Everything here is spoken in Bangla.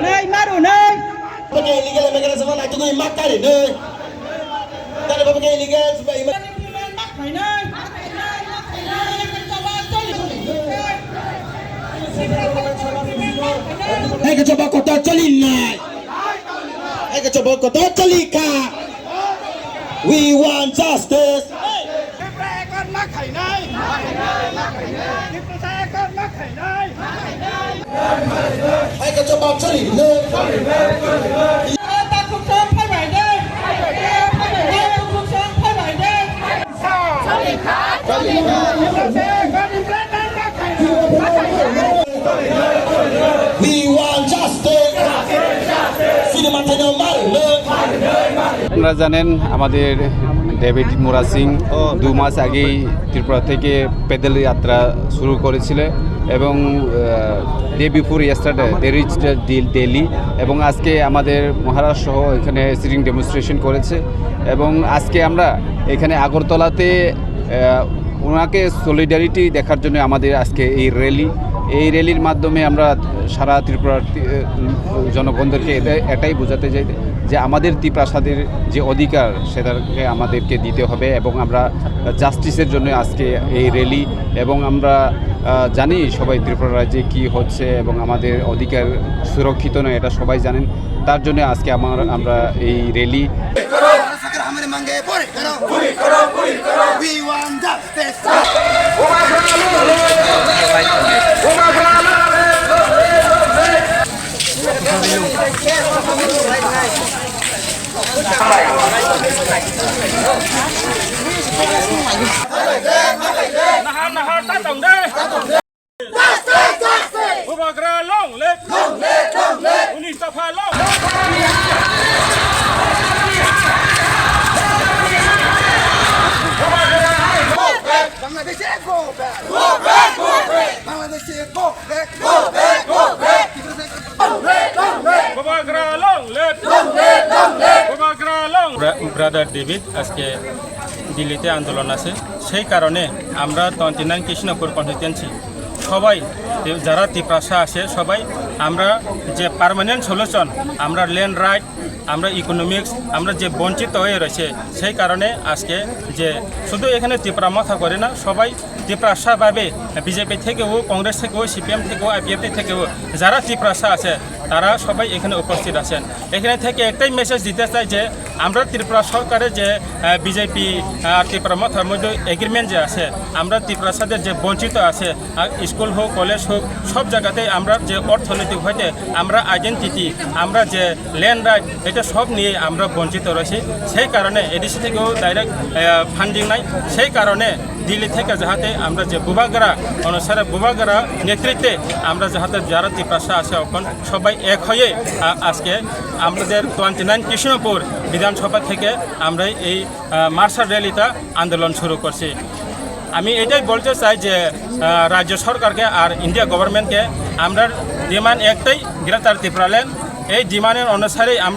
Nơi maru nơi. Pakai illegal immigrant sama nak tunggu makan ni. Tak ada pakai illegal sebab Hai kecoba kota celinai. Hai kecoba kota celika. We want justice. Hai kecoba celinai. We want justice. Sini matanya malu. আপনারা জানেন আমাদের ডেভিড মুরা সিং 2 মাস আগেই ত্রিপুরা থেকে পেদল যাত্রা শুরু করেছিল এবং day before yesterday they reach Delhi এবং আজকে আমাদের মহারাষ্ট্র সহ এখানে সিটিং ডেমনস্ট্রেশন করেছে এবং আজকে আমরা এখানে আগরতলাতে ওনাকে সলিডারিটি দেখার জন্য আমাদের আজকে এই র্যালির মাধ্যমে আমরা সারা ত্রিপুরার জনগণদেরকে এটাই বোঝাতে চাই যে আমাদের ত্রিপ্রাসাদের যে অধিকার সেটাকে আমাদেরকে দিতে হবে এবং আমরা জাস্টিসের জন্য আজকে এই র্যালি এবং আমরা জানি সবাই ত্রিপুরা রাজ্যে কী হচ্ছে এবং আমাদের অধিকার সুরক্ষিত নয় এটা সবাই জানেন তার জন্য আজকে আমরা এই rally Nahar ta tổng đây. Ubagra long let. Unistapha long. Bangladesh go back. Go back. Go back. Bangladesh go back. Go back. Go back. Ubagra long let. Ubagra long. Brother David আজকে দিল্লিতে আন্দোলন আছে সেই কারণে আমরা 29 কৃষ্ণপুর কনস্টিটুয়েন্সি সবাই যারা ত্রিপ্রাসা আছে সবাই আমরা যে পার্মানেন্ট সলিউশন আমরা ল্যান্ড রাইট আমরা ইকোনমিক্স আমরা যে বঞ্চিত হয়ে রয়েছে সেই কারণে আজকে যে শুধু এখানে ত্রিপুরা মাথা করে না সবাই ত্রিপ্রাসাভাবে বিজেপি থেকেও কংগ্রেস থেকেও সিপিএম থেকেও আইপিএফটি থেকেও যারা ত্রিপ্রাসা আছে তারা সবাই এখানে উপস্থিত আছেন এখানে থেকে একটাই মেসেজ দিতে চাই যে আমরা ত্রিপুরা সরকারের যে বিজেপি আর ত্রিপুরা মাথার মধ্যে এগ্রিমেন্ট যে আছে আমরা ত্রিপ্রাসাদের যে বঞ্চিত আছে স্কুল হোক কলেজ হোক সব জায়গাতেই আমরা যে অর্থনৈতিক হইতে আমরা আইডেন্টিটি আমরা যে ল্যান্ড রাইট এটা সব নিয়ে আমরা বঞ্চিত রয়েছি সেই কারণে এডিসি থেকেও ডাইরেক্ট ফান্ডিং নাই সেই কারণে দিল্লি থেকে যাহাতে আমরা যে বুবাগরা অনুসারে বুবাগরা নেতৃত্বে আমরা যাহাতে যারা ত্রিপ্রাসা আছে এখন সবাই এক হয়ে আজকে আমাদের 29 কৃষ্ণপুর বিধানসভা থেকে আমরা এই মার্শাল র্যালিটা আন্দোলন শুরু করছি আমি এটাই বলতে চাই যে রাজ্য সরকারকে আর ইন্ডিয়া গভর্নমেন্টকে আমরা ডিমান্ড একটাই গ্রেটার ত্রিপুরা ল্যান্ড এই ডিমান্ডের অনুসারে